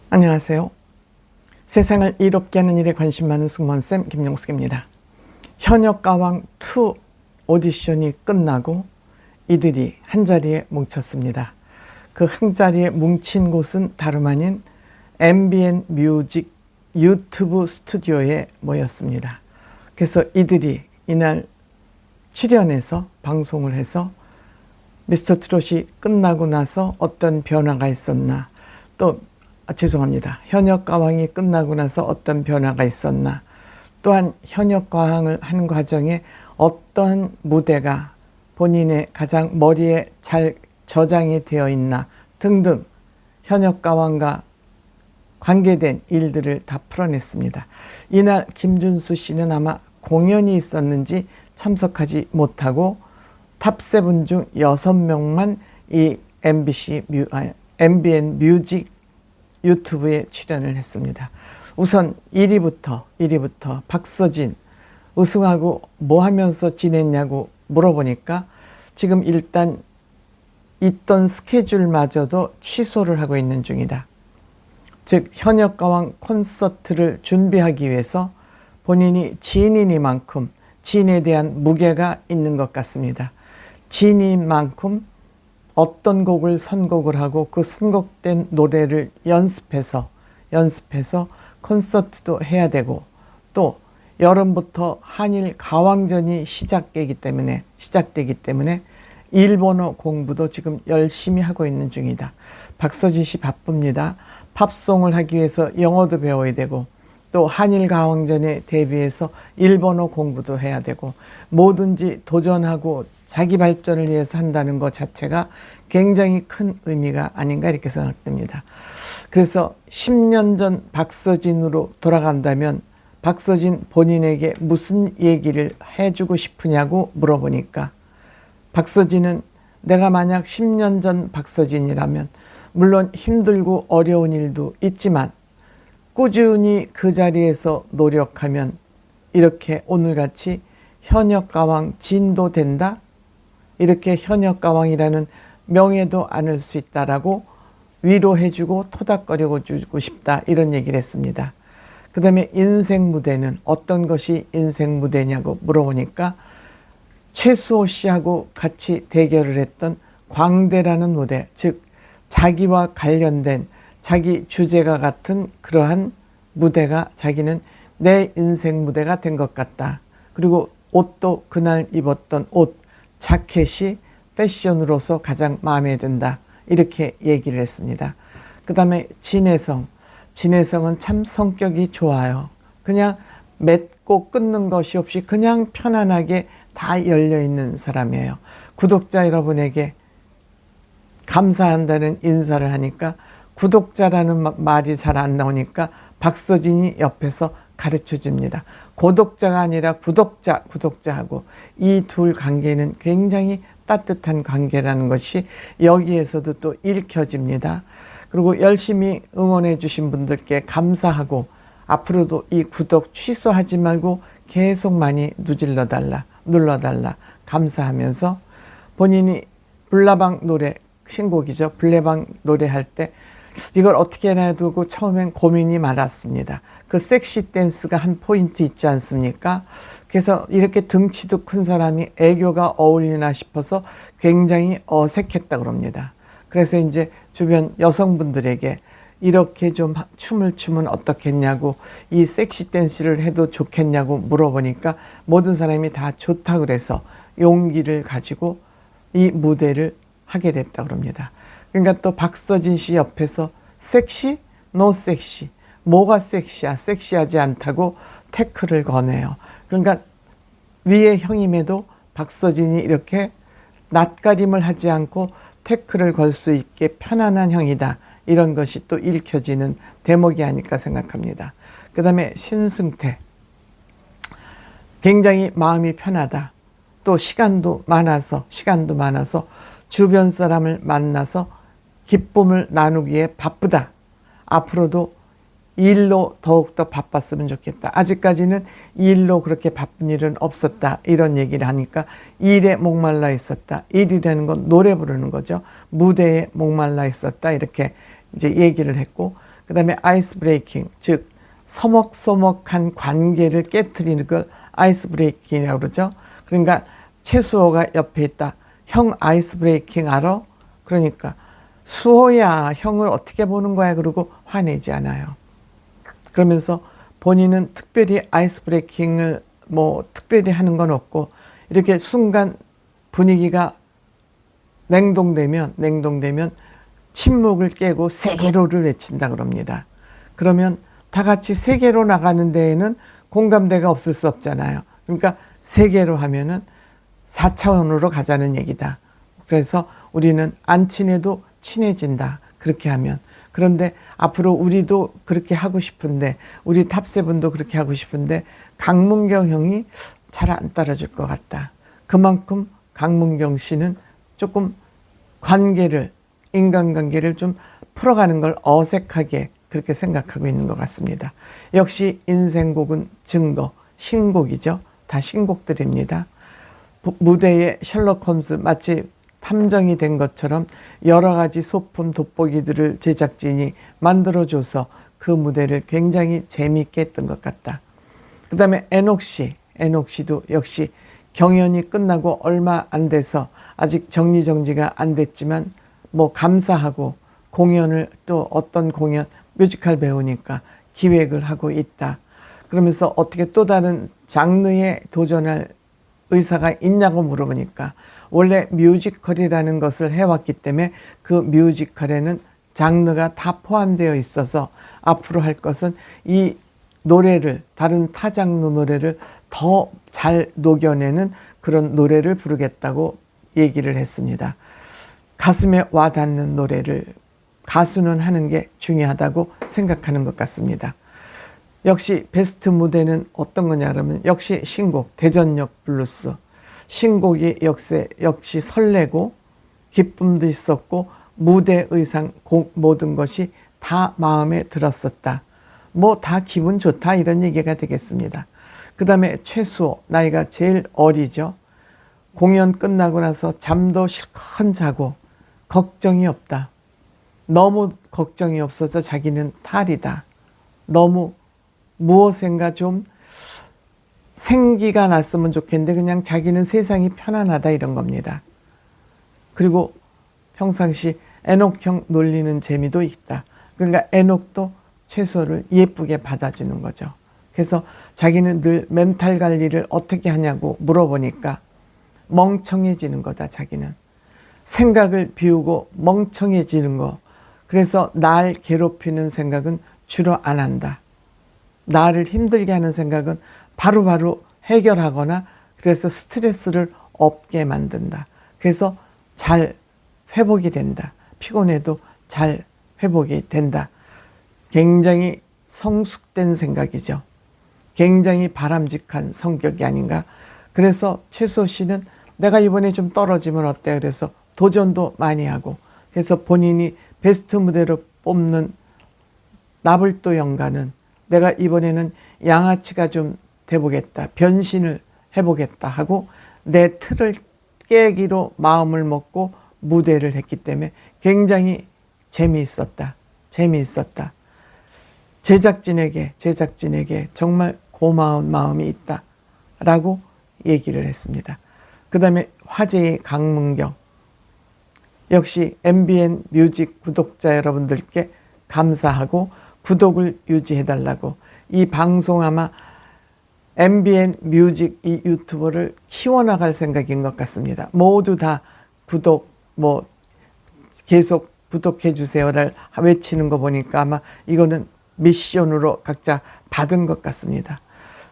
안녕하세요. 세상을 이롭게 하는 일에 관심 많은 승무원쌤 김용숙입니다. 현역가왕2 오디션이 끝나고 이들이 한자리에 뭉쳤습니다. 그 한자리에 뭉친 곳은 다름 아닌 MBN 뮤직 유튜브 스튜디오에 모였습니다. 그래서 이들이 이날 출연해서 방송을 해서 미스터 트롯이 끝나고 나서 어떤 변화가 있었나, 또 죄송합니다. 현역가왕이 끝나고 나서 어떤 변화가 있었나, 또한 현역가왕을 하는 과정에 어떠한 무대가 본인의 가장 머리에 잘 저장이 되어 있나 등등 현역가왕과 관계된 일들을 다 풀어냈습니다. 이날 김준수 씨는 아마 공연이 있었는지 참석하지 못하고 탑7 중 6명만 이 MBN 뮤직 유튜브에 출연을 했습니다. 우선 1위부터 박서진 우승하고 뭐 하면서 지냈냐고 물어보니까 지금 일단 있던 스케줄마저도 취소를 하고 있는 중이다. 즉 현역가왕 콘서트를 준비하기 위해서 본인이 지인이니만큼 지인에 대한 무게가 있는 것 같습니다. 지인만큼 어떤 곡을 선곡을 하고 그 선곡된 노래를 연습해서 콘서트도 해야 되고, 또 여름부터 한일 가왕전이 시작되기 때문에 일본어 공부도 지금 열심히 하고 있는 중이다. 박서진 씨 바쁩니다. 팝송을 하기 위해서 영어도 배워야 되고, 또 한일 가왕전에 대비해서 일본어 공부도 해야 되고, 뭐든지 도전하고 자기 발전을 위해서 한다는 것 자체가 굉장히 큰 의미가 아닌가 이렇게 생각됩니다. 그래서 10년 전 박서진으로 돌아간다면 박서진 본인에게 무슨 얘기를 해주고 싶으냐고 물어보니까 박서진은 내가 만약 10년 전 박서진이라면 물론 힘들고 어려운 일도 있지만 꾸준히 그 자리에서 노력하면 이렇게 오늘같이 현역가왕 진도 된다? 이렇게 현역가왕이라는 명예도 안을 수 있다라고 위로해주고 토닥거려 주고 싶다, 이런 얘기를 했습니다. 그 다음에 인생 무대는 어떤 것이 인생 무대냐고 물어보니까 최수호 씨하고 같이 대결을 했던 광대라는 무대, 즉 자기와 관련된 자기 주제가 같은 그러한 무대가 자기는 내 인생 무대가 된 것 같다. 그리고 옷도 그날 입었던 옷, 자켓이 패션으로서 가장 마음에 든다, 이렇게 얘기를 했습니다. 그 다음에 진혜성은 참 성격이 좋아요. 그냥 맺고 끊는 것이 없이 그냥 편안하게 다 열려있는 사람이에요. 구독자 여러분에게 감사한다는 인사를 하니까 구독자라는 말이 잘 안 나오니까 박서진이 옆에서 가르쳐 줍니다. 고독자가 아니라 구독자하고 이 둘 관계는 굉장히 따뜻한 관계라는 것이 여기에서도 또 읽혀집니다. 그리고 열심히 응원해 주신 분들께 감사하고 앞으로도 이 구독 취소하지 말고 계속 많이 눌러달라 감사하면서 본인이 불나방 노래, 신곡이죠. 불나방 노래할 때 이걸 어떻게 해야 되고 처음엔 고민이 많았습니다. 그 섹시 댄스가 한 포인트 있지 않습니까? 그래서 이렇게 등치도 큰 사람이 애교가 어울리나 싶어서 굉장히 어색했다 그럽니다. 그래서 이제 주변 여성분들에게 이렇게 좀 춤을 추면 어떻겠냐고, 이 섹시 댄스를 해도 좋겠냐고 물어보니까 모든 사람이 다 좋다 그래서 용기를 가지고 이 무대를 하게 됐다 그럽니다. 그러니까 또 박서진 씨 옆에서 섹시? 노 섹시. 뭐가 섹시야? 섹시하지 않다고 태클을 거네요. 그러니까 위의 형임에도 박서진이 이렇게 낯가림을 하지 않고 태클을 걸 수 있게 편안한 형이다, 이런 것이 또 읽혀지는 대목이 아닐까 생각합니다. 그 다음에 신승태, 굉장히 마음이 편하다. 또 시간도 많아서 주변 사람을 만나서 기쁨을 나누기에 바쁘다. 앞으로도 일로 더욱더 바빴으면 좋겠다. 아직까지는 일로 그렇게 바쁜 일은 없었다, 이런 얘기를 하니까 일에 목말라 있었다. 일이라는 건 노래 부르는 거죠. 무대에 목말라 있었다, 이렇게 이제 얘기를 했고, 그 다음에 아이스 브레이킹, 즉 서먹서먹한 관계를 깨트리는 걸 아이스 브레이킹이라고 그러죠. 그러니까 최수호가 옆에 있다. 형 아이스 브레이킹 알아? 그러니까 수호야, 형을 어떻게 보는 거야? 그러고 화내지 않아요. 그러면서 본인은 특별히 아이스 브레이킹을 뭐 특별히 하는 건 없고, 이렇게 순간 분위기가 냉동되면 침묵을 깨고 세계로를 외친다 그럽니다. 그러면 다 같이 세계로 나가는 데에는 공감대가 없을 수 없잖아요. 그러니까 세계로 하면은 4차원으로 가자는 얘기다. 그래서 우리는 안 친해도 친해진다. 그렇게 하면. 그런데 앞으로 우리도 그렇게 하고 싶은데, 우리 탑세븐도 그렇게 하고 싶은데 강문경 형이 잘 안 따라줄 것 같다. 그만큼 강문경 씨는 조금 인간관계를 좀 풀어가는 걸 어색하게 그렇게 생각하고 있는 것 같습니다. 역시 인생곡은 증거, 신곡이죠. 다 신곡들입니다. 무대에 셜록 홈즈 마치 탐정이 된 것처럼 여러 가지 소품 돋보기들을 제작진이 만들어줘서 그 무대를 굉장히 재미있게 했던 것 같다. 그 다음에 에녹 씨도 역시 경연이 끝나고 얼마 안 돼서 아직 정리정지가 안 됐지만 뭐 감사하고 공연을 또 어떤 공연, 뮤지컬 배우니까 기획을 하고 있다. 그러면서 어떻게 또 다른 장르에 도전할 의사가 있냐고 물어보니까 원래 뮤지컬이라는 것을 해왔기 때문에 그 뮤지컬에는 장르가 다 포함되어 있어서 앞으로 할 것은 이 노래를, 다른 타 장르 노래를 더 잘 녹여내는 그런 노래를 부르겠다고 얘기를 했습니다. 가슴에 와닿는 노래를 가수는 하는 게 중요하다고 생각하는 것 같습니다. 역시 베스트 무대는 어떤 거냐 그러면 역시 신곡 대전역 블루스. 신곡이 역시 설레고 기쁨도 있었고 무대 의상 모든 것이 다 마음에 들었었다. 뭐 다 기분 좋다 이런 얘기가 되겠습니다. 그 다음에 최수호, 나이가 제일 어리죠. 공연 끝나고 나서 잠도 실컷 자고 걱정이 없다. 너무 걱정이 없어서 자기는 탈이다. 너무 무엇인가 좀 생기가 났으면 좋겠는데 그냥 자기는 세상이 편안하다 이런 겁니다. 그리고 평상시 에녹형 놀리는 재미도 있다. 그러니까 에녹도 최소를 예쁘게 받아주는 거죠. 그래서 자기는 늘 멘탈 관리를 어떻게 하냐고 물어보니까 멍청해지는 거다. 자기는 생각을 비우고 멍청해지는 거. 그래서 날 괴롭히는 생각은 주로 안 한다. 나를 힘들게 하는 생각은 바로바로 해결하거나 그래서 스트레스를 없게 만든다. 그래서 잘 회복이 된다. 피곤해도 잘 회복이 된다. 굉장히 성숙된 생각이죠. 굉장히 바람직한 성격이 아닌가. 그래서 최수호 씨는 내가 이번에 좀 떨어지면 어때? 그래서 도전도 많이 하고 그래서 본인이 베스트 무대로 뽑는 나불도 연가는 내가 이번에는 양아치가 좀 돼보겠다. 변신을 해보겠다 하고 내 틀을 깨기로 마음을 먹고 무대를 했기 때문에 굉장히 재미있었다. 제작진에게 정말 고마운 마음이 있다라고 얘기를 했습니다. 그 다음에 화제의 강문경. 역시 MBN 뮤직 구독자 여러분들께 감사하고 구독을 유지해달라고 이 방송 아마 MBN 뮤직 이 유튜브를 키워나갈 생각인 것 같습니다. 모두 다 구독 계속 구독해 주세요를 외치는 거 보니까 아마 이거는 미션으로 각자 받은 것 같습니다.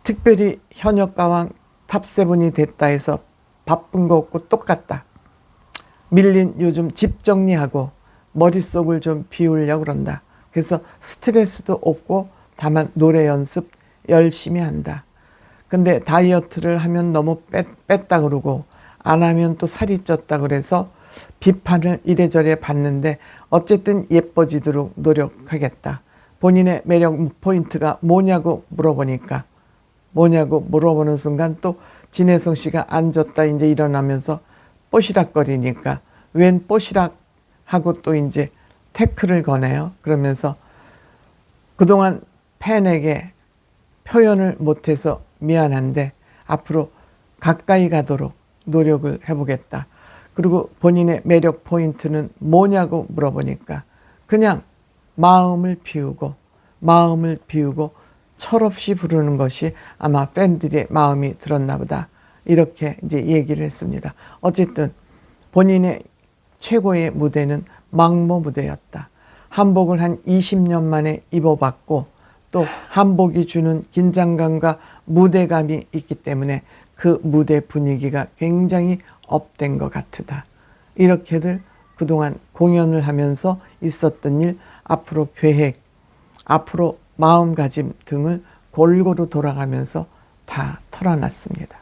특별히 현역가왕 탑세븐이 됐다 해서 바쁜 거 없고 똑같다. 밀린 요즘 집 정리하고 머릿속을 좀 비우려고 그런다. 그래서 스트레스도 없고 다만 노래 연습 열심히 한다. 근데 다이어트를 하면 너무 뺐다 그러고 안 하면 또 살이 쪘다 그래서 비판을 이래저래 받는데 어쨌든 예뻐지도록 노력하겠다. 본인의 매력 포인트가 뭐냐고 물어보는 순간 또 진혜성 씨가 앉았다 이제 일어나면서 뽀시락거리니까 웬 뽀시락 하고 또 이제 태클을 거네요. 그러면서 그동안 팬에게 표현을 못해서 미안한데 앞으로 가까이 가도록 노력을 해보겠다. 그리고 본인의 매력 포인트는 뭐냐고 물어보니까 그냥 마음을 비우고 철없이 부르는 것이 아마 팬들의 마음이 들었나 보다. 이렇게 이제 얘기를 했습니다. 어쨌든 본인의 최고의 무대는 망모 무대였다. 한복을 한 20년 만에 입어봤고 또 한복이 주는 긴장감과 무대감이 있기 때문에 그 무대 분위기가 굉장히 업된 것 같으다. 이렇게들 그동안 공연을 하면서 있었던 일, 앞으로 계획, 앞으로 마음가짐 등을 골고루 돌아가면서 다 털어놨습니다.